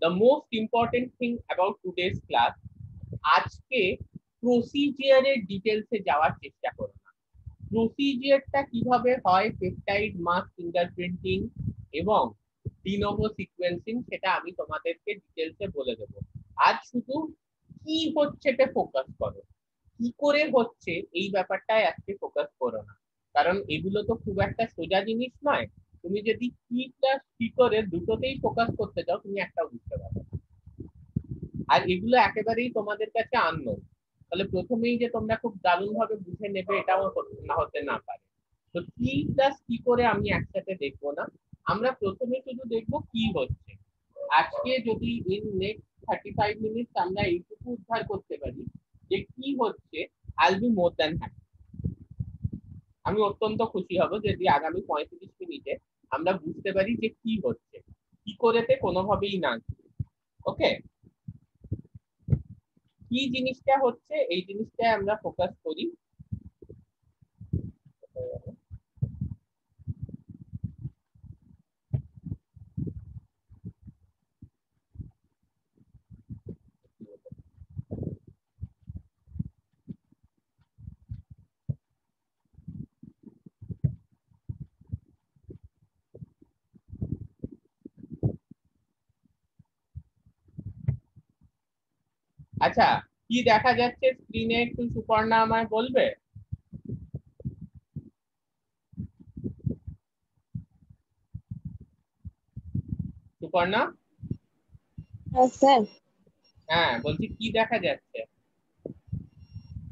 the most important thing about today's class, আজকে প্রসিজিয়ারের ডিটেলসে যাওয়ার চেষ্টা করব না। প্রসিজিয়ারটা কিভাবে হয়, পেপটাইড মাস ফিঙ্গারপ্রিন্টিং এবং ডিনোভো সিকোয়েন্সিং, সেটা আমি তোমাদেরকে ডিটেলসে বলে দেবো। আজ শুধু কি হচ্ছে এটা ফোকাস করো, কি করে হচ্ছে এই ব্যাপারটায় আজকে ফোকাস করো না, কারণ এগুলো তো খুব একটা সোজা জিনিস নয়। তুমি যদি কি প্লাস কি করে দুটোতেই ফোকাস করতে চাও, তুমি একটা বুঝতে পারবে না। আর এগুলো একেবারেই তোমাদের কাছে আননোন, তাহলে প্রথমেই যে তোমরা খুব দারুণ ভাবে বুঝে নেবে এটাও না হতে না পারে। তো কি প্লাস কি করে আমি একসাথে দেখবো না, আমরা প্রথমে শুধু দেখবো কি হচ্ছে। আজকে যদি ইন নেক্সট 35 মিনিটস আমরা এইটুকু উদ্ধার করতে পারি যে কি হচ্ছে, I will be more than happy. আমি অত্যন্ত খুশি হব যদি আগামী 35 মিনিটে আমরা বুঝতে পারি যে কি হচ্ছে, কি করেতে কোনোভাবেই না। ওকে, কি জিনিসটা হচ্ছে এই জিনিসটা আমরা ফোকাস করি। আচ্ছা, কি দেখা যাচ্ছে স্ক্রিনে একটু সুপর্ণা আমায় বলবে? সুপর্ণা? স্যার, হ্যাঁ বলছি, কি দেখা যাচ্ছে?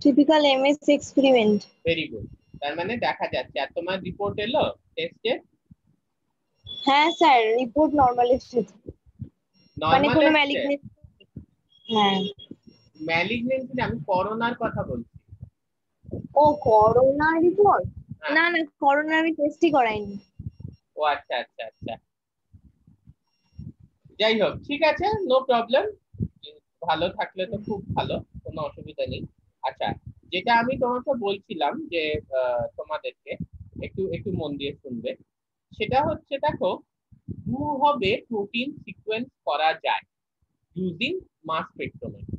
Typical MS experiment. Very good, তার মানে দেখা যাচ্ছে। আর তোমার রিপোর্ট এলো টেস্টে? হ্যাঁ স্যার, রিপোর্ট নরমাল এসেছে, মানে নরমাল কোনো এসছে? ম্যালিগনেন্সি। হ্যাঁ। ম্যালিগনেন্সি? আমি করোনার কথা বলছি। ও করোনা রিপোর্ট? হ্যাঁ। না না, করোনা আমি টেস্টই করাইনি। ও আচ্ছা আচ্ছা আচ্ছা, যাই হোক, ঠিক আছে, নো প্রবলেম। ভালো থাকলে তো খুব ভালো, কোনো অসুবিধা নেই। আচ্ছা, যেটা আমি তোমাকে বলছিলাম যে তোমাদেরকে একটু একটু মন দিয়ে শুনবে। সেটা হচ্ছে, দেখো, দুভাবে প্রোটিন সিকোয়েন্স করা যায় ইউজিং মাস স্পেক্ট্রোমেট্রি।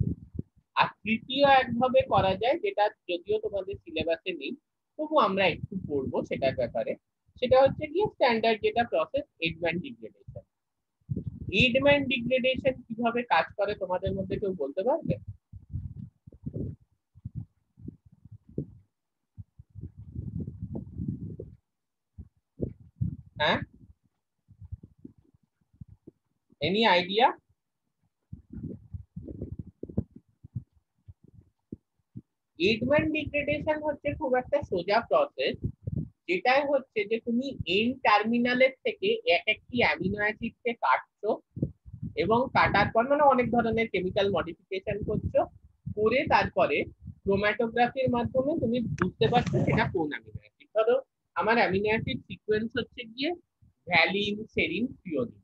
আর তৃতীয় একভাবে করা যায়, যেটা যদিও তোমাদের সিলেবাসে নেই, তবু আমরা একটু পড়বো সেটার ব্যাপারে। সেটা হচ্ছে কি স্ট্যান্ডার্ড যেটা প্রসেস, এডম্যান ডিগ্রেডেশন। এডম্যান ডিগ্রেডেশন কিভাবে কাজ করে তোমাদের মধ্যে কেউ বলতে পারবে? হ্যাঁ, এনি আইডিয়া? এডম্যান ডিগ্রেডেশন হচ্ছে খুব একটা সোজা প্রসেস, যেটাই হচ্ছে যে তুমি এন টার্মিনালের থেকে এক একটি অ্যামিনো অ্যাসিডকে কাটছো, এবং কাটার পর মানে অনেক ধরনের কেমিক্যাল মডিফিকেশন করছো, করে তারপরে ক্রোম্যাটোগ্রাফির মাধ্যমে তুমি বুঝতে পারছো সেটা কোন অ্যামিনো অ্যাসিড। ধরো আমার অ্যামিনো অ্যাসিড সিকোয়েন্স হচ্ছে গিয়ে ভ্যালিন, সেরিন, থ্রিওনিন।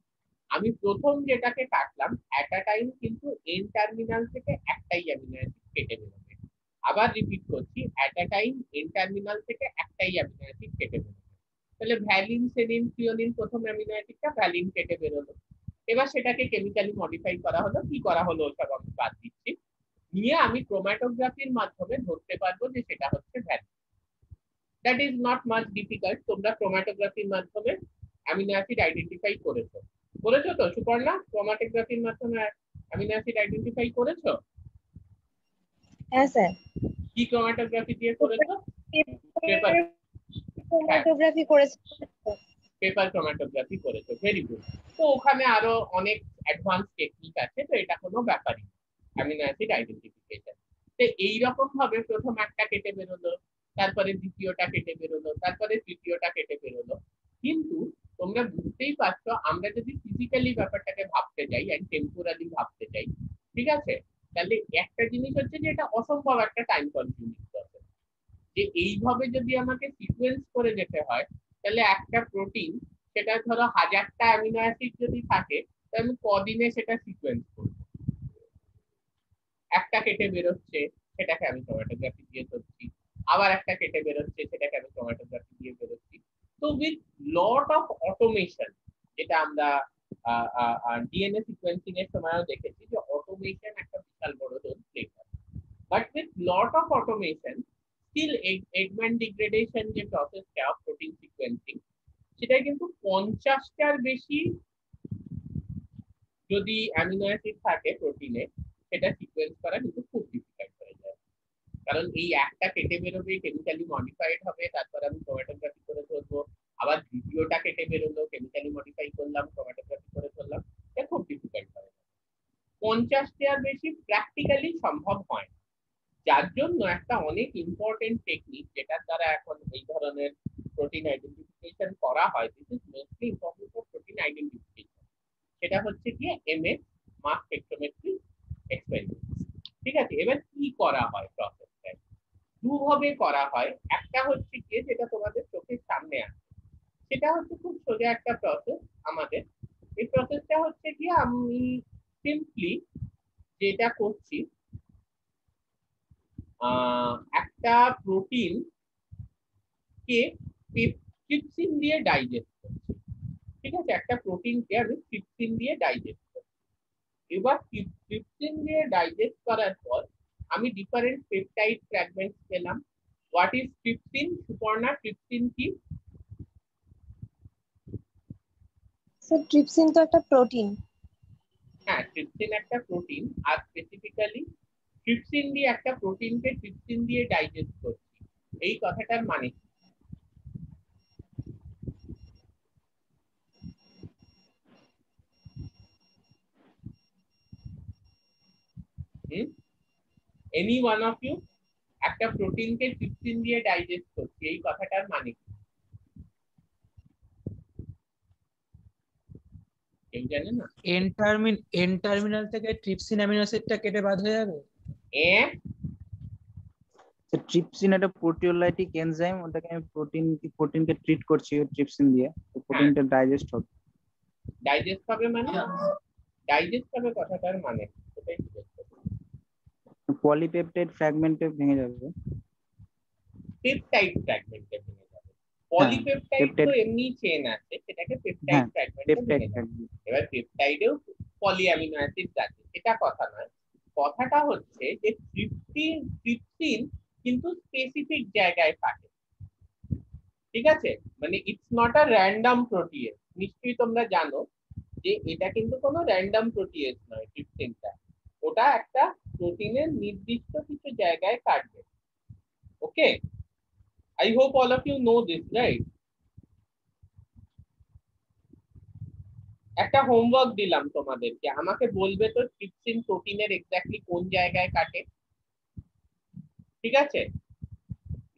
আমি প্রথম যেটাকে কাটলাম, অ্যাট আ টাইম কিন্তু এন টার্মিনাল থেকে একটাই অ্যামিনো অ্যাসিড কেটে বেরোবে। আবার রিপিট করছি, at a time N terminal থেকে একটাই অ্যামিনো অ্যাসিড কেটে বেরোবে। তাহলে ভ্যালিন, সেরিন, থ্রিওনিন, প্রথম অ্যামিনো অ্যাসিডটা ভ্যালিন কেটে বেরোলো। এবার সেটাকে কেমিক্যালি মডিফাই করা হলো, কি করা হলো ওসব আমি বাদ দিচ্ছি। নিয়ে আমি ক্রোম্যাটোগ্রাফির মাধ্যমে ধরতে পারবো যে সেটা হচ্ছে valine. That is not much difficult. তোমরা ক্রোম্যাটোগ্রাফির মাধ্যমে অ্যামিনো অ্যাসিড আইডেন্টিফাই করেছো, করেছো তো সুপর্ণা? ক্রোম্যাটোগ্রাফির মাধ্যমে অ্যামিনো অ্যাসিড আইডেন্টিফাই করেছো? হ্যাঁ স্যার। কি ক্রোম্যাটোগ্রাফি দিয়ে করেছো? পেপার? হ্যাঁ, ক্রোমাটোগ্রাফি করেছি। পেপার ক্রোম্যাটোগ্রাফি করেছো, ভেরি গুড। তো ওখানে আরো অনেক অ্যাডভান্স টেকনিক আছে, তো এটা কোনো ব্যাপারই না অ্যামিনো অ্যাসিড আইডেন্টিফিকেশন। তো এইরকম ভাবে প্রথম একটা কেটে বেরোলো, তারপরে দ্বিতীয়টা কেটে বেরোলো, তারপরে তৃতীয়টা কেটে বেরোলো। কিন্তু তোমরা বুঝতেই পারছো, আমরা যদি ফিজিক্যালি ব্যাপারটাকে ভাবতে যাই এন্ড টেম্পোরালি ভাবতে চাই, ঠিক আছে, তাহলে একটা জিনিস হচ্ছে যে এটা অসম্ভব একটা টাইম কনজিউমিং প্রসেস। যে এইভাবে যদি আমাকে সিকোয়েন্স করে যেতে হয়, তাহলে একটা প্রোটিন, সেটা ধরো 1000টা অ্যামিনো অ্যাসিড যদি থাকে, তাহলে আমি কদিনে সেটা সিকোয়েন্স করবো? একটা কেটে বেরোচ্ছে, সেটাকে আমি ক্রোম্যাটোগ্রাফি দিয়ে ধরছি, আবার একটা কেটে বেরোচ্ছে, সেটাকে আমি ক্রোম্যাটোগ্রাফি দিয়ে বেরোচ্ছি। তো উইথ লট অফ অটোমেশন, যেটা আমরা ডিএনএ সিকোয়েন্সিং এর সময়ও দেখেছি যে অটোমেশন একটা বিশাল বড় রোল প্লে করে, but with lot of automation still Edman degradation যে প্রসেসটা প্রোটিন সিকোয়েন্সিং, সেটা কিন্তু 50টার বেশি যদি অ্যামিনো অ্যাসিড থাকে প্রোটিনে, সেটা সিকোয়েন্স করা কিন্তু খুব ডিফিকাল্ট হয়ে যায়। কারণ এই একটা কেটে বেরোবে, কেমিক্যালি মডিফাইড হবে, তারপর আমি ক্রোমাটোগ্রাফি করে ধরবো, আবার দ্বিতীয়টা কেটে বেরোলো, কেমিক্যালি মডিফাই করলাম, ক্রোমাটোগ্রাফি করে ধরলাম, এটা খুব ডিফিকাল্ট হবে। 50টার বেশি প্র্যাকটিক্যালি সম্ভব হয় না। যার জন্য একটা অনেক ইম্পর্টেন্ট টেকনিক যেটার দ্বারা এখন এই ধরনের প্রোটিন আইডেন্টিফিকেশন করা হয়, this is mostly important for protein identification, সেটা হচ্ছে গিয়ে এমএস মাস স্পেকট্রোমেট্রি এক্সপেরিমেন্ট। ঠিক আছে, এবার কি করা হয় প্রসেসটা? দুভাবে করা হয়। একটা হচ্ছে গিয়ে যেটা তোমাদের চোখের সামনে আছে, সেটা হচ্ছে খুব সোজা একটা প্রসেস আমাদের। এই প্রসেসটা হচ্ছে গিয়ে আমি সিম্পলি যেটা করছি, একটা প্রোটিন কে ট্রিপসিন দিয়ে ডাইজেস্ট করছি। ঠিক আছে, একটা প্রোটিনকে আমি ট্রিপসিন দিয়ে ডাইজেস্ট করছি। এবার ট্রিপসিন দিয়ে ডাইজেস্ট করার পর আমি ডিফারেন্ট পেপটাইড ফ্র্যাগমেন্টস পেলাম। What is trypsin? Suparna, trypsin কি? স্যার ট্রিপসিন তো একটা প্রোটিন। হ্যাঁ, ট্রিপসিন একটা প্রোটিন, আর স্পেসিফিক্যালি ট্রিপসিন দিয়ে একটা প্রোটিনকে ট্রিপসিন দিয়ে ডাইজেস্ট করছি, এই কথাটার মানে এনি ওয়ান অফ ইউ? একটা প্রোটিনকে ট্রিপসিন দিয়ে ডাইজেস্ট করছি, এই কথাটার মানে কি? কেউ জানে না? এন টার্মিনাল থেকে ট্রিপসিন অ্যামিনো অ্যাসিডটা কেটে বাদ হয়ে যাবে। এ ট্রিপসিন একটা প্রোটিওলাইটিক এনজাইম, ওটাকে আমি প্রোটিনকে ট্রিট করছি ওই ট্রিপসিন দিয়ে, তো প্রোটিনটা ডাইজেস্ট হবে। ডাইজেস্ট হবে মানে? ডাইজেস্ট হবে কথাটার মানে সেটাই জিজ্ঞেস করছি। পলিপেপটাইড ফ্র্যাগমেন্টে ভেঙে যাবে। পেপটাইড ফ্র্যাগমেন্টে ভেঙে যাবে। পলিপেপটাইড তো এমনি চেন আছে, সেটাকে পেপটাইড ফ্র্যাগমেন্টে ভেঙে যাবে। এবার পেপটাইডেও পলি অ্যামিনো অ্যাসিড আছে, এটা কথা নয়। কথাটা হচ্ছে যে ট্রিপসিন কিন্তু স্পেসিফিক জায়গায় থাকে। ঠিক আছে, মানে ইটস নট আ র্যান্ডম প্রোটিয়েস। নিশ্চয়ই তোমরা জানো যে এটা কিন্তু কোনো র্যান্ডম প্রোটিয়েস নয় ট্রিপসিনটা। ওটা একটা প্রোটিনের নির্দিষ্ট কিছু জায়গায় কাটবে। ওকে, I hope all of you know this, right? একটা হোমওয়ার্ক দিলাম তোমাদেরকে, আমাকে বলবে তো ট্রিপসিন প্রোটিনের এক্স্যাক্টলি কোন জায়গায় কাটে। ঠিক আছে,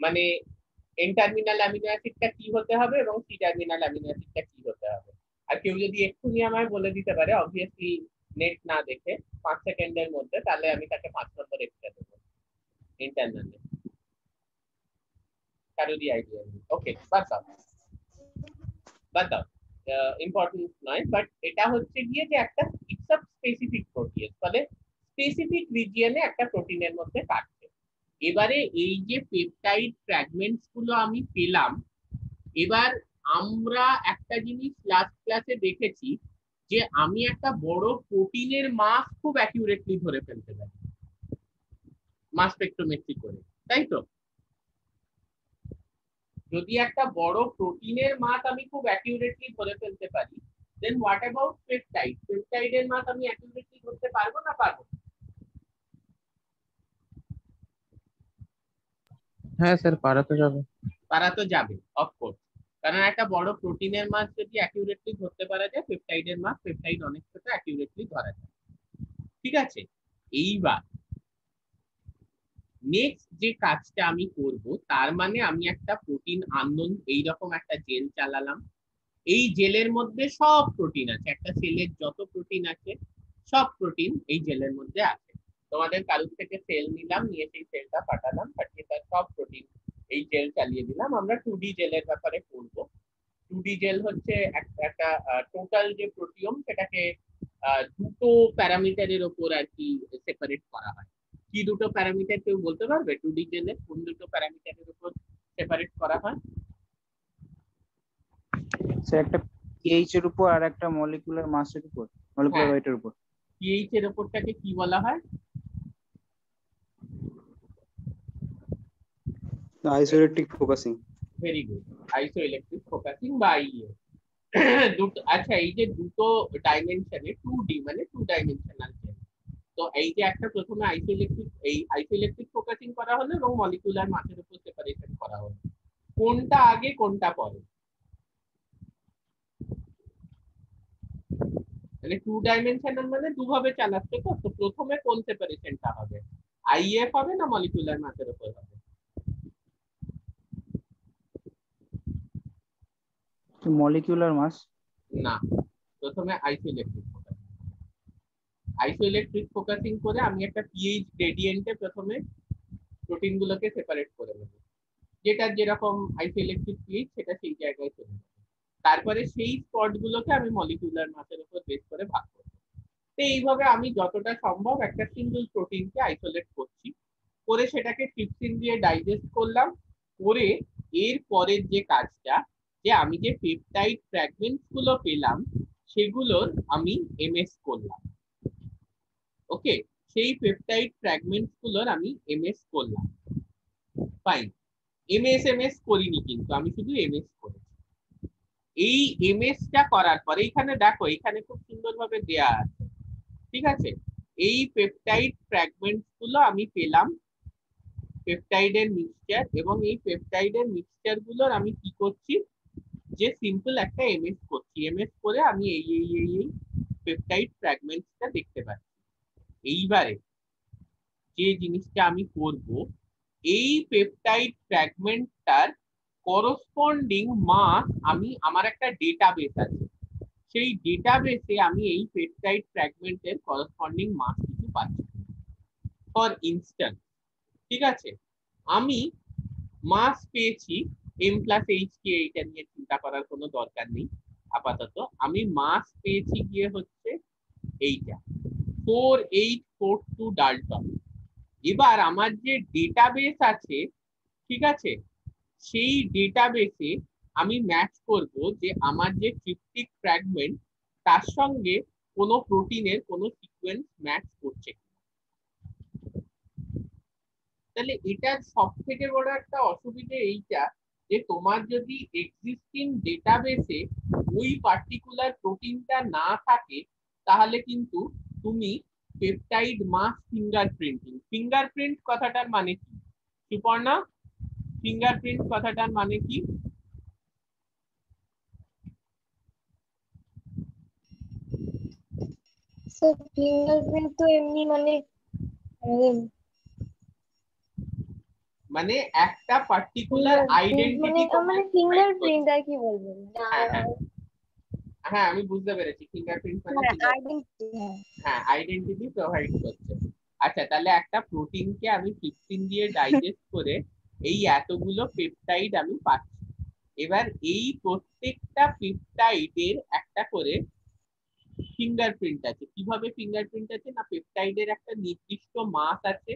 মানে এন টার্মিনাল অ্যামিনো অ্যাসিডটা কি হতে হবে এবং সি টার্মিনাল অ্যামিনো অ্যাসিডটা কি হতে হবে। আর কেউ যদি এক্ষুনি আমায় বলে দিতে পারে, অবভিয়াসলি নেট না দেখে 5 সেকেন্ডের মধ্যে, তাহলে আমি তাকে 5 নম্বর এক্সট্রা দেবো ইন্টারনালে। কারোরই আইডিয়া নেই? ওকে, বাদ দাও, ইম্পর্টেন্ট নয়, বাট এটা হচ্ছে গিয়ে যে একটা ইটস আ স্পেসিফিক প্রোটিন, ফলে স্পেসিফিক রিজিয়নে একটা প্রোটিনের মধ্যে কাটছে। এবারে এই যে পেপটাইড ফ্র্যাগমেন্টস গুলো আমি পেলাম, এবার আমরা একটা জিনিস লাস্ট ক্লাসে দেখেছি যে আমি একটা বড় প্রোটিনের মাস খুব অ্যাকিউরেটলি ধরে ফেলতে পারি মাস স্পেকট্রোমেট্রি করে, তাই তো? যদি একটা বড় প্রোটিনের মাস আমি খুব অ্যাকিউরেটলি ধরে ফেলতে পারি, দেন হোয়াট অ্যাবাউট পেপটাইড? পেপটাইডের মাস আমি অ্যাকিউরেটলি ধরতে পারবো না পারবো? হ্যাঁ স্যার, পারা তো যাবে। পারা তো যাবে, অফকোর্স, কারণ একটা বড় প্রোটিনের মাস যদি অ্যাকিউরেটলি ধরতে পারা যায়, পেপটাইডের মাস, পেপটাইড অনেকটা অ্যাকিউরেটলি ধরা যায়। ঠিক আছে, এইবার নেক্সট যে কাজটা আমি করব, তার মানে আমি একটা প্রোটিন আননোন এইরকম একটা জেল চালালাম। এই জেলের মধ্যে সব প্রোটিন আছে, একটা সেলের যত প্রোটিন আছে সব প্রোটিন এই জেলের মধ্যে আছে। তোমাদের কারুর থেকে সেল নিলাম, নিয়ে সেই সেলটা পাঠালাম, পাঠিয়ে তার সব প্রোটিন এই জেল চালিয়ে দিলাম। আমরা 2D জেলের ব্যাপারে পড়ব। 2D জেল হচ্ছে একটা টোটাল যে প্রোটিওম, সেটাকে দুটো প্যারামিটারের ওপর আর কি সেপারেট করা হয়। কি দুটো প্যারামিটার কেউ বলতে পারবে? 2D জেলে কোন দুটো প্যারামিটারের উপর সেপারেট করা হয়? স্যার একটা পিএইচ এর উপর আর একটা মলিকুলার মাসের উপর, মলিকুলার হ্যাঁ। ওয়েটের উপর। পিএইচ এর উপরটাকে কি বলা হয়? Isoelectric focusing. Very good, isoelectric focusing বা আইইএ। দুটো, আচ্ছা এই যে দুটো ডাইমেনশনে 2D মানে 2 ডাইমেনশনাল চেন, তো এই যে একটা প্রথমে আইসোইলেকট্রিক ফোকাসিং করা হলো এবং মলিকুলার মাসের উপর সেপারেশন করা হলো, কোনটা আগে কোনটা পরে? মানে 2 ডাইমেনশনাল মানে দুভাবে চালাচ্ছে, তো তো প্রথমে কোন সেপারেশনটা হবে, আইএফ হবে না মলিকুলার মাসের উপর হবে? Molecular mass. না, প্রথমে আইসোইলেকট্রিক ফোকাসিং। আইসোইলেকট্রিক ফোকাসিং করে আমি একটা পিএইচ গ্রেডিয়েন্টে প্রথমে প্রোটিন গুলোকে সেপারেট করে নেব, যেটা যেরকম আইসোইলেকট্রিক পিএইচ সেটা সেই জায়গায় চলে যাবে। তারপরে সেই স্পট গুলোকে আমি মলিকুলার মাসের উপর বেস করে ভাগ করব। তো এইভাবে আমি যতটা সম্ভব একটা সিঙ্গেল প্রোটিনকে আইসোলেট করছি, করে সেটাকে ট্রিপসিন দিয়ে ডাইজেস্ট করলাম, করে এর পরের যে কাজটা, যে আমি যে পেপটাইড ফ্র্যাগমেন্টস গুলো পেলাম সেগুলোর আমি এমএস করলাম। ওকে, সেই পেপটাইড ফ্র্যাগমেন্টস গুলোর আমি এমএস করলাম। ফাইন, এমএস করিনি, কিন্তু আমি শুধু এমএস করেছি। এই এমএসটা করার পরে এখানে দেখো, এখানে খুব সুন্দরভাবে দেয়া আছে, ঠিক আছে? এই পেপটাইড ফ্র্যাগমেন্টস গুলো আমি পেলাম, পেপটাইডের মিক্সচার, এবং এই পেপটাইডের মিক্সচার গুলোর আমি কি করছি, যে সিম্পল একটা এমএস করছি। এমএস করে আমি এই পেপটাইড ফ্র্যাগমেন্টসটা দেখতে পাচ্ছি। এইবারে যে জিনিসটা আমি করব, এই পেপটাইড ফ্র্যাগমেন্টটার করসপন্ডিং মাস আমি, আমার একটা ডেটাবেস আছে, সেই ডেটাবেসে আমি এই পেপটাইড ফ্র্যাগমেন্টের করসপন্ডিং মাস কিছু পাচ্ছি। ফর ইনস্ট্যান্স, ঠিক আছে, আমি মাস পেয়েছি m+h, এইটা নিয়ে চিন্তা করার কোনো দরকার নেই আপাতত। আমি মাস পেয়েছি গিয়ে হচ্ছে এইটা 4842 ডাল্টন। এবার আমার যে ডেটাবেস আছে, ঠিক আছে, সেই ডেটাবেসে আমি ম্যাচ করব যে আমার যে ট্রিপটিক ফ্র্যাগমেন্ট তার সঙ্গে কোনো প্রোটিনের কোনো সিকোয়েন্স ম্যাচ করছে। তাহলে এটার সব থেকে বড় একটা অসুবিধা এইটা, যে তোমার যদি এক্সিস্টিং ডেটাবেসে ওই পার্টিকুলার প্রোটিনটা না থাকে, তাহলে কিন্তু তুমি পেপটাইড মাস ফিঙ্গারপ্রিন্ট কথাটার মানে কি সুপর্ণা? ফিঙ্গারপ্রিন্ট কথাটার মানে কি? স্যার ফিঙ্গারপ্রিন্ট তো এমনি মানে মানে একটা পার্টিকুলার আইডেন্টিটি মানে ফিঙ্গারপ্রিন্ট আর কি বলবো, হ্যাঁ হ্যাঁ হ্যাঁ, আমি বুঝতে পেরেছি, ফিঙ্গারপ্রিন্ট মানে আইডেন্টিটি। হ্যাঁ, আইডেন্টিটি প্রোভাইড করছে। আচ্ছা, তাহলে একটা প্রোটিনকে আমি 15 দিয়ে ডাইজেস্ট করে এই এতগুলো পেপটাইড আমি পাচ্ছি। এবার এই প্রত্যেকটা পেপটাইডের একটা করে ফিঙ্গারপ্রিন্ট আছে। কিভাবে ফিঙ্গারপ্রিন্ট আছে না, পেপটাইডের একটা নির্দিষ্ট মাস আছে,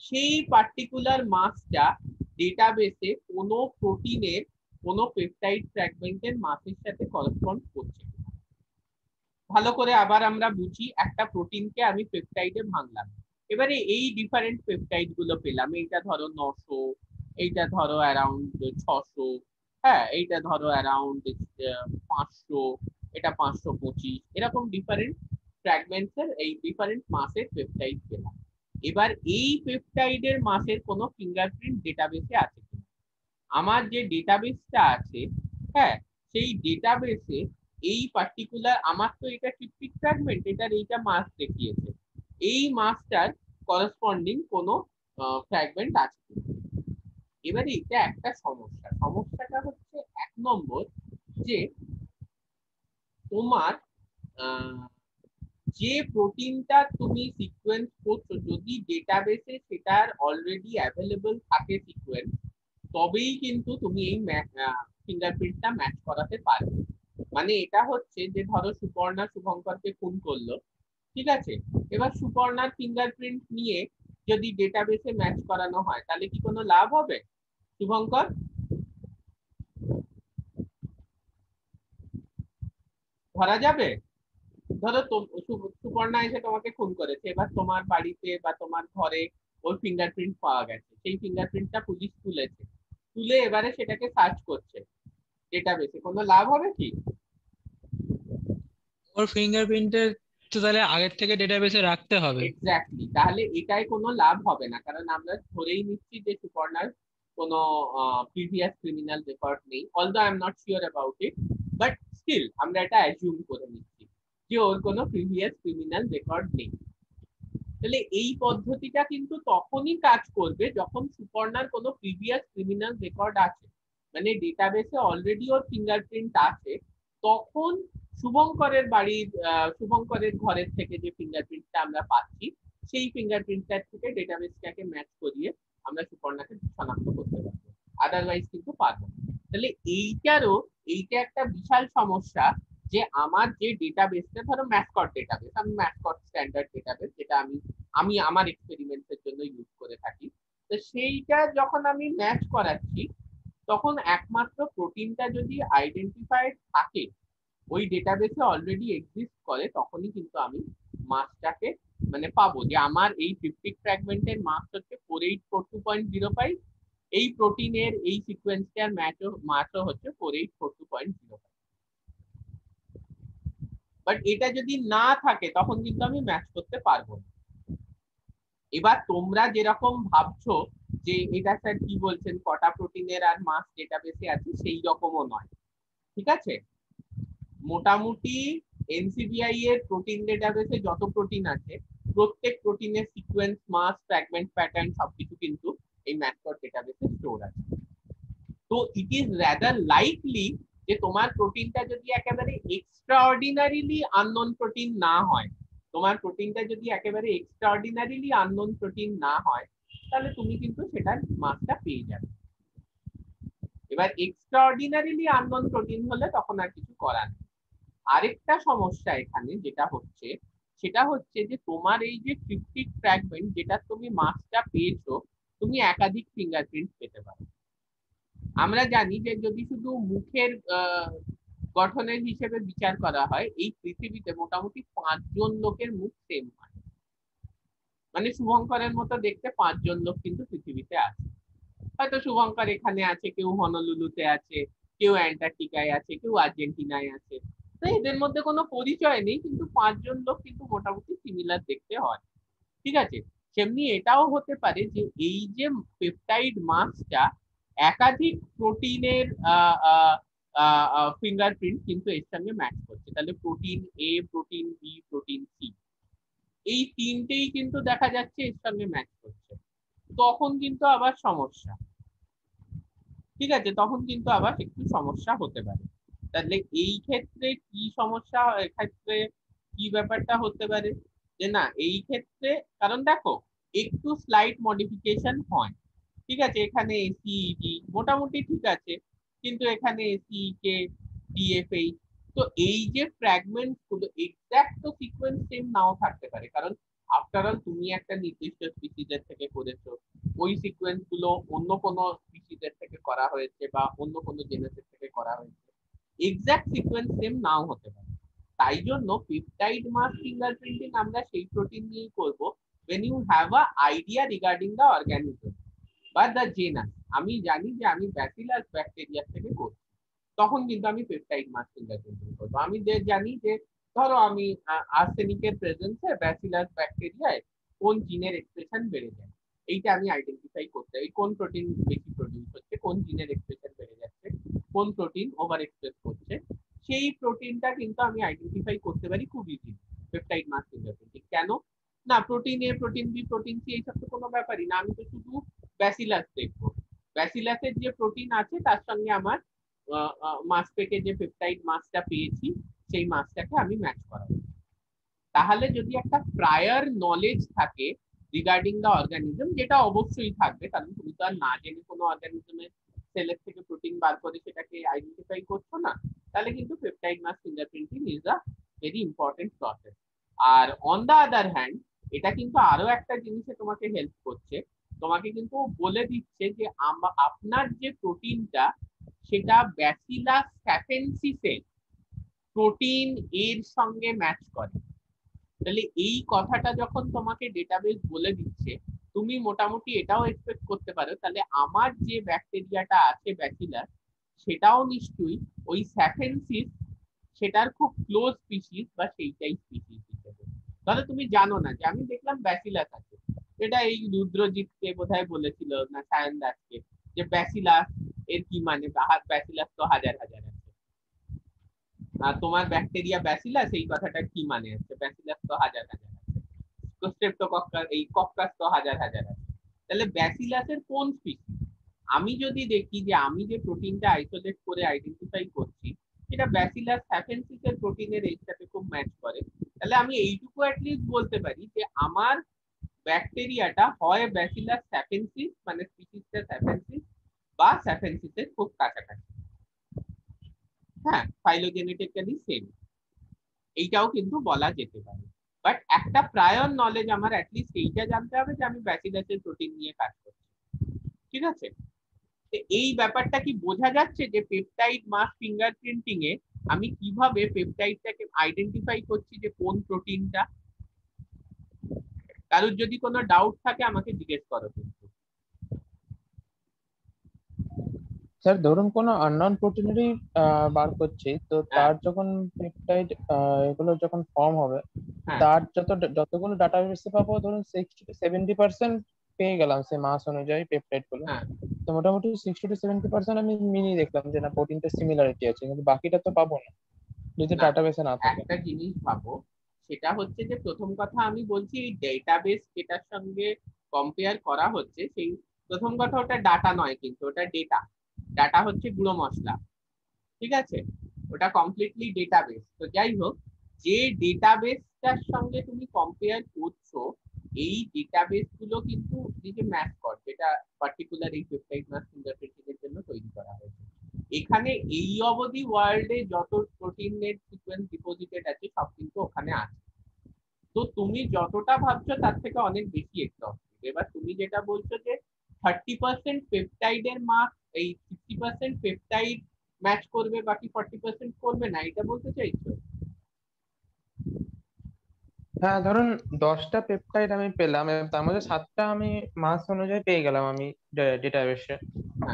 সেই পার্টিকুলার মাসটা ডেটাবেসে কোনো প্রোটিনের কোনো পেপটাইড ফ্র্যাগমেন্টের মাসের সাথে করসপন্ড করছে। ভালো করে আবার আমরা বুঝি, একটা প্রোটিনকে আমি পেপটাইডে ভাঙলাম, এবারে এই ডিফারেন্ট পেপটাইড গুলো পেলাম, এইটা ধরো 900, এইটা ধরো অ্যারাউন্ড 600, হ্যাঁ এইটা ধরো অ্যারাউন্ড 500, এটা 525, এরকম ডিফারেন্ট ফ্র্যাগমেন্টস এর এই ডিফারেন্ট মাসের পেপটাইড পেলাম। এবার এই পেপটাইডের মাসের কোনো ফিঙ্গারপ্রিন্ট ডেটাবেসে আছে কিনা? আমার যে ডেটাবেসটা আছে, হ্যাঁ, সেই ডেটাবেসে এই পার্টিকুলার, আমার তো এটা ট্রিপটিক ফ্র্যাগমেন্ট, এটার এইটা মাস দেখিয়েছে, এই মাসটার করসপন্ডিং কোনো ফ্র্যাগমেন্ট আছে। এবারে এটা একটা সমস্যাটা হচ্ছে 1 নম্বর, যে তোমার যে প্রোটিনটা তুমি সিকোয়েন্স করছো, যদি ডেটাবেসে সেটার অলরেডি অ্যাভেলেবল থাকে সিকোয়েন্স, তবেই কিন্তু তুমি এই ফিঙ্গারপ্রিন্টটা ম্যাচ করাতে পারবে। মানে এটা হচ্ছে যে ধরো সুপর্ণা শুভঙ্করকে খুন করলো, ঠিক আছে, এবার সুপর্ণার ফিঙ্গারপ্রিন্ট নিয়ে যদি ডেটাবেসে ম্যাচ করানো হয়, তাহলে কি কোনো লাভ হবে শুভঙ্কর? ধরা যাবে? ধরো সুপর্ণা এসে তোমাকে খুন করেছে, এবার তোমার বাড়িতে বা তোমার ঘরে ওর ফিঙ্গারপ্রিন্ট পাওয়া গেছে, সেই ফিঙ্গারপ্রিন্টটা পুলিশ তুলেছে, তুলে এবারে সেটাকে সার্চ করছে ডেটাবেসে, কোনো লাভ হবে কি? ওর ফিঙ্গারপ্রিন্টের তো তাহলে আগের থেকে ডেটাবেসে রাখতে হবে। এক্স্যাক্টলি, তাহলে এটাই কোনো লাভ হবে না, কারণ আমরা ধরেই নিচ্ছি যে সুপর্ণার কোনো প্রিভিয়াস ক্রিমিনাল রেকর্ড নেই, although I am not sure about it, but still আমরা এটা অ্যাজিউম করে নিচ্ছি যে ওর কোনো প্রিভিয়াস ক্রিমিনাল রেকর্ড নেই। তাহলে এই পদ্ধতিটা কিন্তু তখনই কাজ করবে যখন সুপর্ণার কোনো প্রিভিয়াস ক্রিমিনাল রেকর্ড আছে, মানে ডেটাবেসে অলরেডি ওর ফিঙ্গারপ্রিন্ট আছে, তখন শুভঙ্করের বাড়ির শুভঙ্করের ঘরের থেকে যে ফিঙ্গারপ্রিন্টটা আমরা পাচ্ছি, সেই ফিঙ্গারপ্রিন্টটার থেকে ডেটাবেসটাকে ম্যাচ করিয়ে আমরা সুপর্ণাকে শনাক্ত করতে পারবো, আদারওয়াইজ কিন্তু পারবো না। তাহলে এইটা একটা বিশাল সমস্যা, যে আমার যে ডেটাবেসটা, ধরো ম্যাসকট ডেটাবেস, আমি ম্যাসকট স্ট্যান্ডার্ড ডেটাবেস যেটা আমি আমার এক্সপেরিমেন্টের জন্য ইউজ করে থাকি, তো সেইটা যখন আমি ম্যাচ করাচ্ছি, তখন একমাত্র প্রোটিনটা যদি আইডেন্টিফাইড থাকে, ওই ডেটাবেসে অলরেডি এক্সিস্ট করে, তখনই কিন্তু আমি মাসটাকে মানে পাবো যে আমার এই ট্রিপটিক ফ্র্যাগমেন্টের মাস হচ্ছে 4842.05, এই প্রোটিনের এই সিকোয়েন্সটার মাসও হচ্ছে 4842.05। বাট এটা যদি না থাকে তখন কিন্তু আমি ম্যাচ করতে পারবো না। এবার তোমরা যেরকম ভাবছো যে এটা স্যার কি বলছেন, কটা প্রোটিনের আর মাস ডেটাবেসে আছে, সেই রকমও নয়, ঠিক আছে? মোটামুটি এনসিবিআই এর প্রোটিন ডেটাবেসে যত প্রোটিন আছে, প্রত্যেক প্রোটিনের সিকোয়েন্স, মাস, ফ্র্যাগমেন্ট, প্যাটার্ন সবকিছু কিন্তু এই ম্যাসকট ডেটাবেসে স্টোর আছে। তো ইট ইজ রাদার লাইকলি যে তোমার প্রোটিনটা যদি একেবারে এক্সট্রাঅর্ডিনারিলি আননোন প্রোটিন না হয়, তোমার প্রোটিনটা যদি একেবারে এক্সট্রাঅর্ডিনারিলি আননোন প্রোটিন না হয়, তাহলে তুমি কিন্তু সেটার মাসটা পেয়ে যাবে। এবার এক্সট্রাঅর্ডিনারিলি আননোন প্রোটিন হলে তখন আর কিছু করার নেই। আরেকটা সমস্যা এখানে যেটা হচ্ছে, সেটা হচ্ছে যে তোমার এই যে ট্রিপটিক ফ্র্যাগমেন্ট যেটা তুমি মাসটা পেয়েছো, তুমি একাধিক ফিঙ্গারপ্রিন্ট পেতে পারো। আমরা জানি যে যদি শুধু মুখের গঠনের হিসেবে বিচার করা হয়, এই পৃথিবীতে মোটামুটি 5 জন লোকের মুখ সেম হয়, মানে শুভঙ্করের মতো দেখতে 5 জন লোক কিন্তু পৃথিবীতে আছে। হয়তো শুভঙ্কর এখানে আছে, কেউ হনলুলুতে আছে, কেউ অ্যান্টার্কটিকায় আছে, কেউ আর্জেন্টিনায় আছে, তো এদের মধ্যে কোনো পরিচয় নেই, কিন্তু 5 জন লোক কিন্তু মোটামুটি সিমিলার দেখতে হয়, ঠিক আছে? সেমনি এটাও হতে পারে যে এই যে পেপটাইড মাসটা একাধিক প্রোটিনের ফিঙ্গারপ্রিন্ট কিন্তু এর সঙ্গে ম্যাচ করছে, তাহলে প্রোটিন এ, প্রোটিন বি, প্রোটিন সি, এই তিনটেই কিন্তু দেখা যাচ্ছে এর সঙ্গে ম্যাচ করছে, তখন কিন্তু আবার সমস্যা, ঠিক আছে? তখন কিন্তু আবার একটু সমস্যা হতে পারে। তাহলে এই ক্ষেত্রে কি সমস্যা, এক্ষেত্রে কি ব্যাপারটা হতে পারে, যে না এই ক্ষেত্রে, কারণ দেখো একটু স্লাইট মডিফিকেশন হয়, ঠিক আছে? এখানে এসিইডি মোটামুটি ঠিক আছে, কিন্তু এখানে এসিকে ডিএফএইচ, তো এই যে ফ্র্যাগমেন্ট গুলো এক্সাক্ট তো সিকোয়েন্স সেম নাও থাকতে পারে, কারণ আফটার অল তুমি একটা নির্দিষ্ট স্পিসিসের থেকে করেছো, ওই সিকোয়েন্স গুলো অন্য কোনো স্পিসিসের থেকে করা হয়েছে বা অন্য কোনো জেনেসের থেকে করা হয়েছে, এক্সাক্ট সিকোয়েন্স সেম নাও হতে পারে। তাই জন্য পেপটাইড মাস ফিঙ্গারপ্রিন্টিং আমরা সেই প্রোটিন নিয়েই করব when you have a idea regarding the organism বা the genus। আমি জানি যে আমি ব্যাসিলাস ব্যাকটেরিয়া থেকে করছি, তখন কিন্তু আমি পেপটাইড মাস ফিঙ্গারপ্রিন্টিং করবো। আমি জানি যে ধরো আমি আর্সেনিকের প্রেজেন্সে ব্যাসিলাস ব্যাকটেরিয়ায় কোন জিনের এক্সপ্রেশন বেড়ে যায়, এইটা আমি আইডেন্টিফাই করতে, এই কোন প্রোটিন বেশি প্রডিউস হচ্ছে, কোন জিনের এক্সপ্রেশন বেড়ে যাচ্ছে, কোন প্রোটিন ওভার এক্সপ্রেস করছে, সেই প্রোটিনটা কিন্তু আমি আইডেন্টিফাই করতে পারি খুব ইজিলি পেপটাইড মাস ফিঙ্গারপ্রিন্টিং। কেন না? প্রোটিন এ, প্রোটিন বি, প্রোটিন সি এইসব তো কোনো ব্যাপারই না, আমি তো শুধু ব্যাসিলাস দেখবো, ব্যাসিলাসের যে প্রোটিন আছে তার সঙ্গে আমার মাস থেকে যে পেপটাইড মাসটা পেয়েছি সেই মাসটাকে আমি ম্যাচ করাবো। তাহলে যদি একটা প্রায়র নলেজ থাকে রিগার্ডিং দ্য অর্গানিজম, যেটা অবশ্যই থাকবে, কারণ তুমি তো আর না জেনে কোনো অর্গানিজমের সেলের থেকে প্রোটিন বার করে সেটাকে আইডেন্টিফাই করছো না, তাহলে কিন্তু peptide mass fingerprinting is a very important process. আর অন দ্য আদার হ্যান্ড এটা কিন্তু আরো একটা জিনিসে তোমাকে হেল্প করছে, তোমাকে কিন্তু বলে দিচ্ছে যে আপনার যে প্রোটিনটা সেটা ব্যাসিলাস স্যাফেন্সিসে প্রোটিন এর সঙ্গে ম্যাচ করে, তাহলে এই কথাটা যখন তোমাকে ডেটাবেস বলে দিচ্ছে, তুমি মোটামুটি এটাও এক্সপেক্ট করতে পারো তাহলে আমার যে ব্যাকটেরিয়াটা আছে ব্যাসিলাস, সেটাও নিশ্চয়ই ওই স্যাফেনসিস সেটার খুব ক্লোজ স্পিসিস বা সেইটাই স্পিসিস হিসেবে। তাহলে তুমি জানো না যে আমি দেখলাম ব্যাসিলাস আছে, এটা এই রুদ্রজিৎকে বোধহয় বলেছিল না সায়ন দাসকে যে ব্যাসিলাস এর কি মানে, ব্যাসিলাস তো হাজার হাজার আছে, আর তোমার ব্যাকটেরিয়া ব্যাসিলাস এই কথাটা কি মানে আছে, ব্যাসিলাস তো হাজার হাজার আছে, তো স্ট্রেপ্টোকক্কাস এই কক্কাস তো হাজার হাজার আছে। তাহলে ব্যাসিলাসের কোন স্পিসিস? আমি যদি দেখি যে আমি যে প্রোটিনটা আইসোলেট করে আইডেন্টিফাই করছি এটা ব্যাসিলাস স্যাফেনসিস এর প্রোটিনের এর সাথে খুব ম্যাচ করে, তাহলে আমি এইটুকু অ্যাটলিস্ট বলতে পারি যে আমার ব্যাকটেরিয়াটা হয় ব্যাসিলাস স্যাফেনসিস মানে স্পিসিসটা স্যাফেনসিস বা স্যাফেনসিসের খুব কাছাকাছি। হ্যাঁ, ফাইলোজেনেটিক্যালি সেম, এইটাও কিন্তু বলা যেতে পারে। বাট একটা প্রায়র নলেজ আমার অ্যাটলিস্ট এইটা জানতে হবে যে আমি ব্যাসিলাসের প্রোটিন নিয়ে কাজ করছি, ঠিক আছে? এই ব্যাপারটা কি বোঝা যাচ্ছে যে পেপটাইড মাস ফিঙ্গারপ্রিন্টিং এ আমি কিভাবে পেপটাইডটাকে আইডেন্টিফাই করছি যে কোন প্রোটিনটা? কারোর যদি কোনো ডাউট থাকে আমাকে জিজ্ঞেস করো কিন্তু। স্যার ধরুন কোনো আননোন প্রোটিনেরই বার করছি, তো তার যখন পেপটাইড এগুলো যখন ফর্ম হবে, হ্যাঁ তার যতগুলো ডাটাবেসে পাবো ধরুন 60-70% পেয়ে গেলাম সে মাস অনুযায়ী পেপটাইড গুলো। হ্যাঁ, তো মোটামুটি 60-70% আমি মিলিয়ে দেখলাম যে না প্রোটিনটা সিমিলারিটি আছে, কিন্তু বাকিটা তো পাবো না যদি না, ডাটাবেসে না থাকে। একটা জিনিস ভাবো, সেটা হচ্ছে যে প্রথম কথা আমি বলছি এই ডেটাবেস যেটার সঙ্গে কম্পেয়ার করা হচ্ছে সেই প্রথম কথা ওটা ডাটা নয়, কিন্তু ওটা ডেটা। ডাটা হচ্ছে গুঁড়ো মশলা, ঠিক আছে? ওটা কমপ্লিটলি ডেটাবেস। তো যাই হোক, যে ডেটাবেসটার সঙ্গে তুমি কম্পেয়ার করছো এই ডেটাবেস গুলো কিন্তু নিজে ম্যাচ কর, যেটা পার্টিকুলার এই পেপটাইড মাস ফিঙ্গারপ্রিন্টিং এর জন্য তৈরি করা হয়েছে। এখানে এই অবধি ওয়ার্ল্ডে যত প্রোটিনের সিকোয়েন্স ডিপোজিটেড আছে সব কিন্তু ওখানে আছে। তো তুমি যতটা ভাবছো তার থেকে অনেক বেশি এক্সস্টিভ। এবার তুমি যেটা বলছো যে 30% পেপটাইডের মাস, এই 60% পেপটাইড ম্যাচ করবে বাকি 40% করবে না, এটা বলতে চাইছো? হ্যাঁ ধরুন 10টা পেপটাইড আমি পেলাম, এবং তার মধ্যে 7টা আমি মাস অনুযায়ী পেয়ে গেলাম আমি ডেটাবেসে,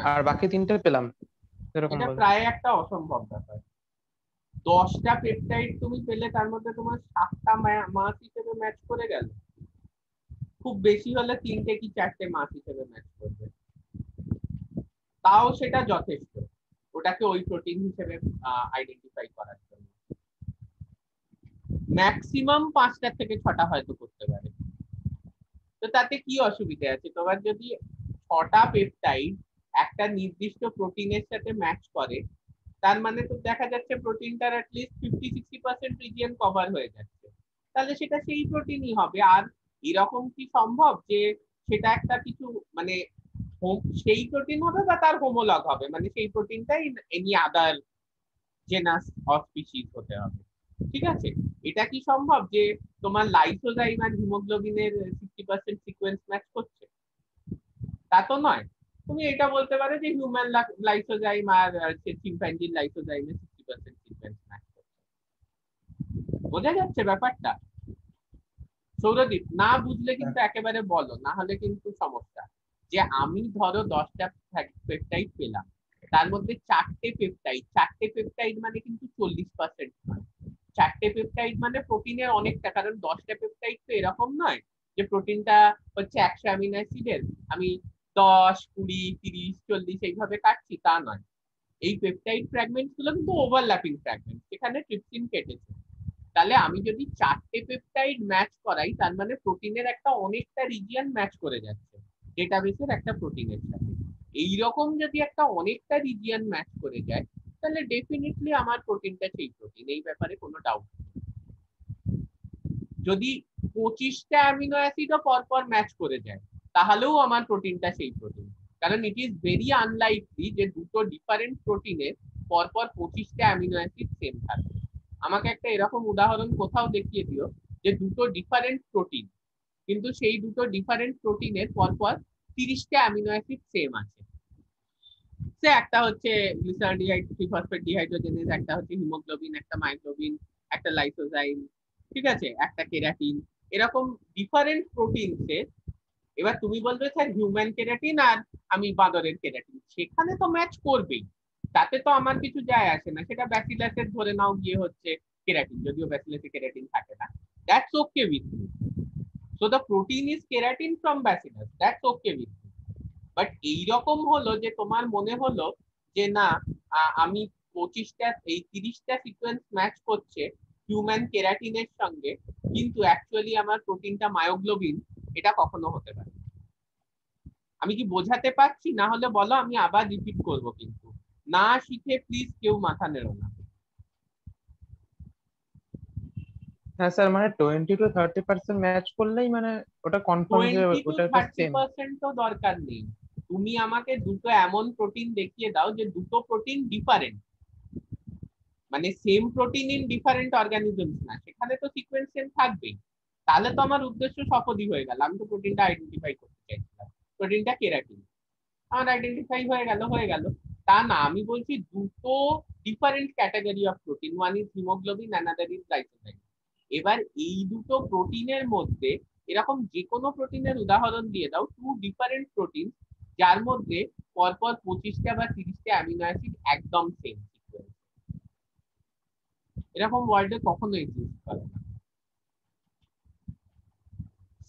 হ্যাঁ, আর বাকি 3টে পেলাম, এরকম এটা বলুন। প্রায় একটা অসম্ভব ব্যাপার। 10টা পেপটাইড তুমি পেলে তার মধ্যে তোমার 7টা মাস হিসেবে ম্যাচ করে গেল, খুব বেশি হলে 3টে কি 4টে মাস হিসেবে ম্যাচ করবে, তাও সেটা যথেষ্ট ওটাকে ওই প্রোটিন হিসেবে আইডেন্টিফাই করার জন্য। ম্যাক্সিমাম 5টা থেকে 6টা হয়তো করতে পারে। তো তাতে কি অসুবিধা আছে? তোমার যদি 6টা পেপটাইড একটা নির্দিষ্ট প্রোটিনের সাথে ম্যাচ করে, তার মানে তো দেখা যাচ্ছে প্রোটিনটার অ্যাটলিস্ট 50-60% রিজিয়ন কভার হয়ে যাচ্ছে, তাহলে সেটা সেই প্রোটিনই হবে। আর এরকম কি সম্ভব যে সেটা একটা কিছু মানে সেই প্রোটিন হবে বা তার হোমোলগ হবে, মানে সেই প্রোটিনটাই any other genus or species হতে হবে? ঠিক আছে, এটা কি সম্ভব যে তোমার লাইসোজাইম আর হিমোগ্লোবিনের 60% সিকোয়েন্স ম্যাচ করছে? তা তো নয়। তুমি এটা বলতে পারো যে হিউম্যান লাইসোজাইম আর চিম্পাঞ্জির লাইসোজাইমে 60% সিকোয়েন্স ম্যাচ করছে। বোঝা যাচ্ছে ব্যাপারটা? সৌরদীপ, না বুঝলে কিন্তু একেবারে বলো, না হলে কিন্তু সমস্যা। যে আমি ধরো 10টা পেপটাইড পেলাম, তার মধ্যে 4টে পেপটাইড মানে কিন্তু 40% নয়। 4টে পেপটাইড মানে প্রোটিনের অনেকটা, কারণ 10টা পেপটাইড তো এরকম নয় যে প্রোটিনটা হচ্ছে 100 অ্যামিনো অ্যাসিডের আমি 10, 20, 30, 40 এইভাবে কাটছি, তা নয়। এই পেপটাইড ফ্র্যাগমেন্ট গুলো কিন্তু ওভারল্যাপিং ফ্র্যাগমেন্ট, সেখানে ট্রিপসিন কেটেছে। তাহলে আমি যদি 4টে পেপটাইড ম্যাচ করাই তার মানে প্রোটিনের একটা অনেকটা রিজিয়ন ম্যাচ করে যাচ্ছে ডেটাবেসের একটা প্রোটিনের সাথে। এইরকম যদি একটা অনেকটা রিজিয়ন ম্যাচ করে যায় তাহলে ডেফিনেটলি আমার প্রোটিনটা সেই প্রোটিন, এই ব্যাপারে কোনো ডাউট নেই। যদি 25টা অ্যামিনো অ্যাসিডও পরপর ম্যাচ করে যায় তাহলেও আমার প্রোটিনটা সেই প্রোটিন, কারণ ইট ইজ ভেরি আনলাইকলি যে দুটো ডিফারেন্ট প্রোটিনের পরপর 25টা অ্যামিনো অ্যাসিড সেম থাকবে। আমাকে একটা এরকম উদাহরণ কোথাও দেখিয়ে দিও যে দুটো ডিফারেন্ট প্রোটিন, কিন্তু সেই দুটো ডিফারেন্ট প্রোটিনের পরপর 30টা অ্যামিনো অ্যাসিড সেম আছে। সে একটা হচ্ছে গ্লিসারডিহাইড ট্রিফসফেট ডিহাইড্রোজেনেজ, একটা হচ্ছে হিমোগ্লোবিন, একটা মাইগ্লোবিন, একটা লাইসোজাইম, ঠিক আছে, একটা কেরাটিন, এরকম ডিফারেন্ট প্রোটিনসে। এবার তুমি বলবে স্যার হিউম্যান কেরাটিন আর আমি বাঁদরের কেরাটিন, সেখানে তো ম্যাচ করবেই, তাতে তো আমার কিছু যায় আসে না, সেটা ব্যাসিলাসের ধরে নাও গিয়ে হচ্ছে কেরাটিন, যদিও ব্যাসিলাসে কেরাটিন থাকে না, that's okay with me. So the protein is keratin from bacillus, that's okay with me. But এইরকম হলো যে তোমার মনে হলো যে না, আমি 25টা এই 30টা সিকোয়েন্স ম্যাচ করছে হিউম্যান কেরাটিনের সঙ্গে, কিন্তু অ্যাকচুয়ালি আমার প্রোটিনটা মায়োগ্লোবিন, এটা কখনো হতে পারে। আমি কি বোঝাতে পারছি? না হলে বলো, আমি আবার রিপিট করব, কিন্তু না শিখে প্লিজ কেউ মাথা নেড়ো না। হ্যাঁ স্যার, মানে 20 to 30% ম্যাচ করলেই মানে ওটা কনফার্ম যে ওটা একটা সেম। 20 to 30% তো দরকার নেই, তুমি আমাকে দুটো এমন প্রোটিন দেখিয়ে দাও যে দুটো প্রোটিন ডিফারেন্ট, মানে same protein in different organisms না, সেখানে তো সিকোয়েন্স সেম থাকবেই। তাহলে তো আমার উদ্দেশ্য সফলই হয়ে গেল, আমি তো প্রোটিনটা আইডেন্টিফাই করতে চাইছিলাম, প্রোটিনটা কেরাটিন, আমার আইডেন্টিফাই হয়ে গেল। তা না, আমি বলছি দুটো different category of protein, one is haemoglobin, another is lysozyme. এবার এই দুটো প্রোটিনের মধ্যে এরকম যে কোনো প্রোটিনের উদাহরণ দিয়ে দাও, টু ডিফারেন্ট প্রোটিন যার মধ্যে পরপর 25টা বা 30টা অ্যামিনো অ্যাসিড একদম সেম সিকোয়েন্স, এরকম ওয়ার্ল্ডে কখনো এক্সিস্ট করে না।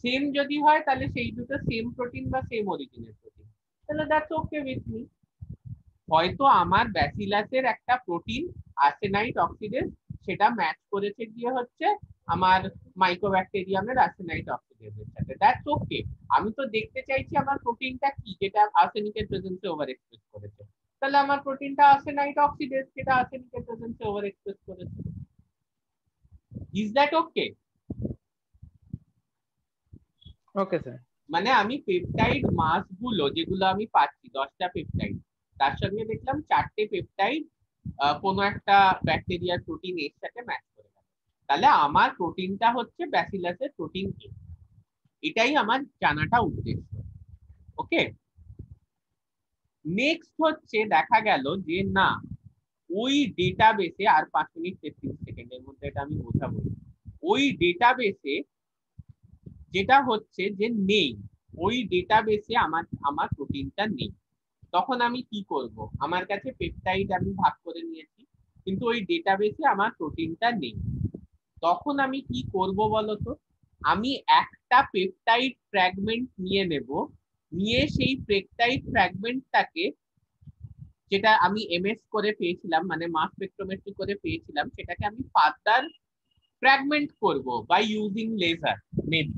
সেম যদি হয় তাহলে সেই দুটো সেম প্রোটিন বা সেম অরিজিনের প্রোটিন, তাহলে দ্যাটস ওকে উইথ মি। হয়তো আমার ব্যাসিলাসের একটা প্রোটিন আর্সেনাইট অক্সিডেজ, সেটা ম্যাচ করেছে গিয়ে হচ্ছে আমার মাইক্রোব্যাকটেরিয়ামের আর্সেনাইট অক্সিডেজের সাথে, দ্যাটস ওকে। আমি তো দেখতে চাইছি আমার প্রোটিনটা কি, যেটা আর্সেনিকের প্রেজেন্সে ওভার এক্সপ্রেস করেছে, তাহলে আমার প্রোটিনটা আর্সেনাইট অক্সিডেজ, যেটা আর্সেনিকের প্রেজেন্সে ওভার এক্সপ্রেস করেছে। Is that okay? Okay sir. মানে আমি পেপটাইড মাস গুলো যেগুলো আমি পাচ্ছি 10টা পেপটাইড, তার সঙ্গে দেখলাম 4টে পেপটাইড কোনো একটা ব্যাকটেরিয়ার প্রোটিন এর সাথে ম্যাচ করে গেল, তাহলে আমার প্রোটিনটা হচ্ছে ব্যাসিলাসের প্রোটিন এ, এটাই আমার জানাটা উদ্দেশ্য। ওকে, নেক্সট হচ্ছে দেখা গেল যে না, ওই ডেটাবেসে, আর 5 মিনিট 33 সেকেন্ডের মধ্যে এটা আমি বোঝাবো, ওই ডেটাবেসে যেটা হচ্ছে যে নেই, ওই ডেটাবেসে আমার আমার প্রোটিনটা নেই, তখন আমি কি করব? আমার কাছে পেপটাইড আমি ভাগ করে নিয়েছি, কিন্তু ওই ডেটাবেসে আমার প্রোটিনটা নেই, তখন আমি কি করব বলতো? আমি একটা পেপটাইড ফ্র্যাগমেন্ট নিয়ে নেব, নিয়ে সেই পেপটাইড ফ্র্যাগমেন্টটাকে, যেটা আমি এমএস করে পেয়েছিলাম, মানে মাস স্পেকট্রোমেট্রি করে পেয়েছিলাম, সেটাকে আমি ফার্দার ফ্র্যাগমেন্ট করব বাই ইউজিং লেজার মেবি।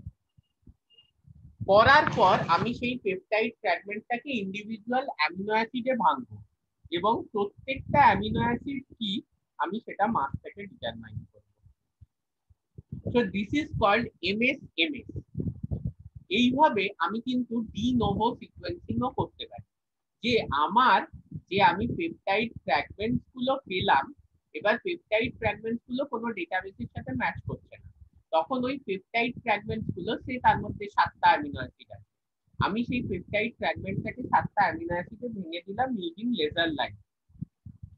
করার পর আমি সেই পেপটাইড ফ্র্যাগমেন্টটাকে ইন্ডিভিজুয়াল অ্যামিনো অ্যাসিডে ভাঙবো, এবং প্রত্যেকটা অ্যামিনো অ্যাসিড কি আমি সেটা মাস থেকে ডিটারমাইন করব। So this is called MS. এইভাবে আমি কিন্তু ডি নোভো সিকোয়েন্সিংও করতে পারি, যে আমি পেপটাইড ফ্র্যাগমেন্টস গুলো পেলাম, এবার পেপটাইড ফ্র্যাগমেন্টস গুলো কোনো ডেটাবেসের সাথে ম্যাচ করছে না, তখন ওই পেপটাইড ফ্র্যাগমেন্টস গুলো, সে তার মধ্যে 7টা অ্যামিনো অ্যাসিড আছে, আমি সেই পেপটাইড ফ্র্যাগমেন্টটাকে 7টা অ্যামিনো অ্যাসিডে ভেঙে দিলাম ইউজিং লেজার লাইট,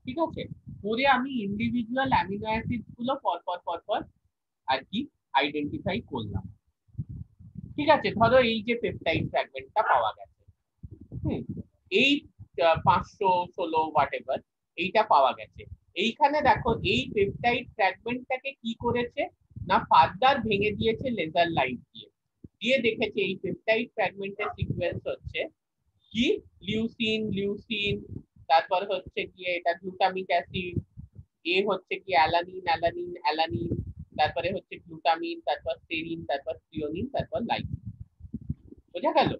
ঠিক আছে, করে আমি ইন্ডিভিজুয়াল অ্যামিনো অ্যাসিড গুলো পরপর আর কি আইডেন্টিফাই করলাম। ঠিক আছে, ধরো এই যে পেপটাইড ফ্র্যাগমেন্টটা পাওয়া গেছে, এই 516 হোয়াটএভার এইটা পাওয়া গেছে, এইখানে দেখো এই পেপটাইড ফ্র্যাগমেন্টটাকে কি করেছে না ফার্দার ভেঙে দিয়েছে লেজার লাইট দিয়ে, দিয়ে দেখেছে এই পেপটাইড ফ্র্যাগমেন্টের সিকোয়েন্স হচ্ছে কি লিউসিন, তারপর হচ্ছে গিয়ে এটা গ্লুটামিক অ্যাসিড, এ হচ্ছে কি অ্যালানিন, তারপরে হচ্ছে গ্লুটামিন, তারপর সেরিন, তারপর থ্রিওনিন, তারপর লাইসিন। বোঝা গেল?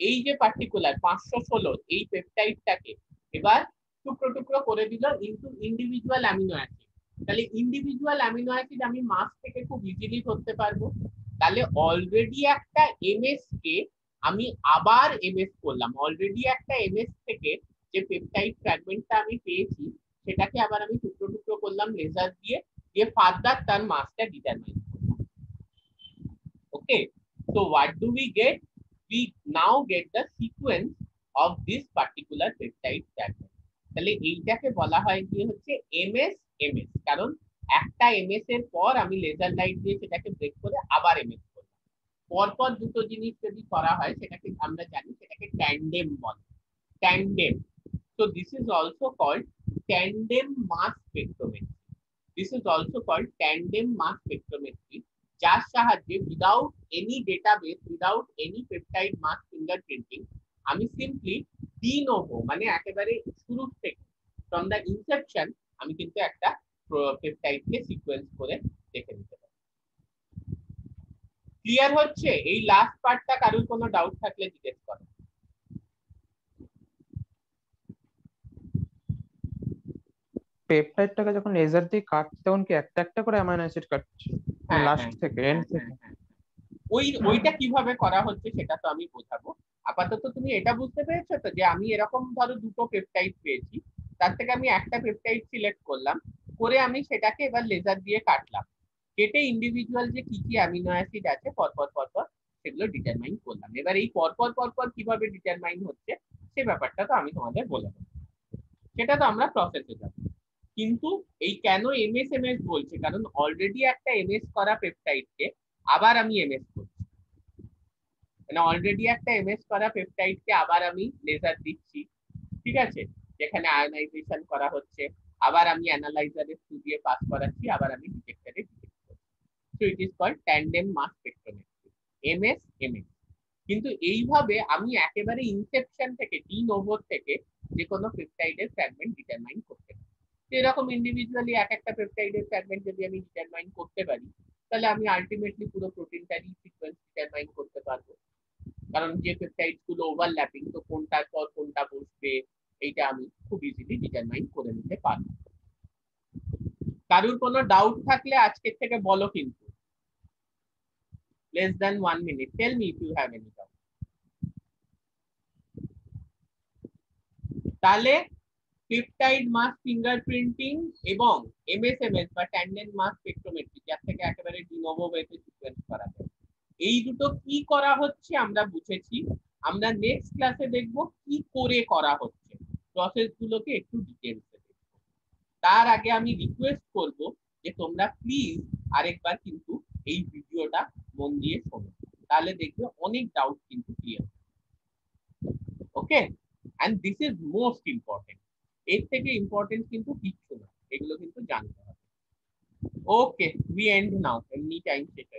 এই যে পার্টিকুলার 516 এই পেপটাইডটাকে এবার টুকরো টুকরো করে দিল ইনটু ইন্ডিভিজুয়াল অ্যামিনো অ্যাসিড, তাহলে ইন্ডিভিজুয়াল অ্যামিনো অ্যাসিড আমি মাস থেকে খুব ইজিলি ধরতে পারবো, তাহলে অলরেডি একটা এমএস কে আমি আবার এমএস করলাম, অলরেডি একটা এমএস থেকে যে পেপটাইড ফ্র্যাগমেন্টটা আমি পেয়েছি সেটাকে আবার আমি টুকরো টুকরো করলাম লেজার দিয়ে, দিয়ে ফার্দার তার মাসটা ডিটারমাইন করলাম। ওকে, so what do we get? We now get the sequence of this particular peptide fragment. তাহলে এইটাকে বলা হয় কি হচ্ছে এমএস এমএস, কারণ একটা এমএস এর পর আমি লেজার লাইট দিয়ে সেটাকে ব্রেক করে আবার এমএস করলাম। পরপর দুটো জিনিস যদি করা হয় সেটাকে আমরা জানি সেটাকে ট্যান্ডেম বলে, tandem. So this is also called tandem mass spectrometry. This is also called tandem mass spectrometry, যার সাহায্যে without any database, without any peptide mass fingerprinting, আমি সিম্পলি ডি নোভো মানে একেবারে শুরু থেকে from the inception আমি কিন্তু একটা পেপটাইডকে সিকোয়েন্স করে দেখে নিতে পারি। ক্লিয়ার হচ্ছে? এই লাস্ট পার্টটা কারোর কোনো ডাউট থাকলে জিজ্ঞেস করো। পেপটাইডটাকে যখন লেজার দিয়ে কাটছে তখন কি একটা একটা করে অ্যামাইনো অ্যাসিড কাটছে লাস্ট থেকে এন্ড থেকে? ওইটা কিভাবে করা হচ্ছে সেটা তো আমি বোঝাবো। আপাতত তুমি এটা বুঝতে পেরেছো তো যে আমি এরকম ধরো দুটো পেপটাইড পেয়েছি, তার থেকে আমি একটা পেপটাইড সিলেক্ট করলাম, করে আমি সেটাকে এবার লেজার দিয়ে কাটলাম, কেটে ইন্ডিভিজুয়াল যে কি কি অ্যামিনো অ্যাসিড আছে পরপর পরপর সেগুলো ডিটারমাইন করলাম। এবার এই পরপর পরপর কিভাবে ডিটারমাইন হচ্ছে সে ব্যাপারটা তো আমি তোমাদের বলে দেবো, সেটা তো আমরা প্রসেসে যাবো। কিন্তু এই কেন এমএস এমএস বলছে, কারণ অলরেডি একটা এমএস করা পেপটাইডকে আবার আমি এমএস করছি, মানে অলরেডি একটা এমএস করা পেপটাইডকে আবার আমি লেজার দিচ্ছি, ঠিক আছে, যেখানে আয়নাইজেশন করা হচ্ছে, আবার আমি অ্যানালাইজারের থ্রু দিয়ে পাস করাচ্ছি, আবার আমি ডিটেক্টরে ডিটেক্ট করছি। So it is called tandem mass spectrometry, MS MS. কিন্তু এইভাবে আমি একেবারে ইনসেপশন থেকে ডি নোভো থেকে যে কোনো পেপটাইডের ফ্র্যাগমেন্ট ডিটারমাইন করতে পারি। এরকম ইন্ডিভিজুয়ালি এক একটা পেপটাইডের ফ্র্যাগমেন্ট যদি আমি ডিটারমাইন করতে পারি, তাহলে আমি আলটিমেটলি পুরো প্রোটিনটারই সিকোয়েন্স ডিটারমাইন করতে পারবো। কারণ যে পেপটাইড গুলো ওভারল্যাপিং, তো কোনটার পর কোনটা বসবে এইটা আমি খুব ইজিলি ডিটারমাইন করে নিতে পারবো। কারোর কোনো ডাউট থাকলে আজকের থেকে বলো, কিন্তু less than 1 minute. Tell me if you have any doubt. তাহলে পেপটাইড মাস ফিঙ্গারপ্রিন্টিং এবং এমএসএমএস বা ট্যান্ডেম মাস স্পেকট্রোমেট্রি, যার থেকে একেবারে ডি নোভো ওয়েতে সিকোয়েন্স করা যায়, এই দুটো কি করা হচ্ছে আমরা বুঝেছি। আমরা নেক্সট ক্লাসে দেখব কি করে করা হচ্ছে, প্রসেস গুলোকে একটু ডিটেইলসে দেখব। তার আগে আমি রিকোয়েস্ট করব যে তোমরা প্লিজ আরেকবার কিন্তু এই ভিডিওটা মন দিয়ে শোনো, তাহলে দেখবে অনেক ডাউট কিন্তু clear. Okay, and this is most important, এর থেকে ইম্পর্টেন্ট কিন্তু কিচ্ছু না, এগুলো কিন্তু জানতে হবে। ওকে, উই এন্ড নাও, এমনি টাইম শেষ।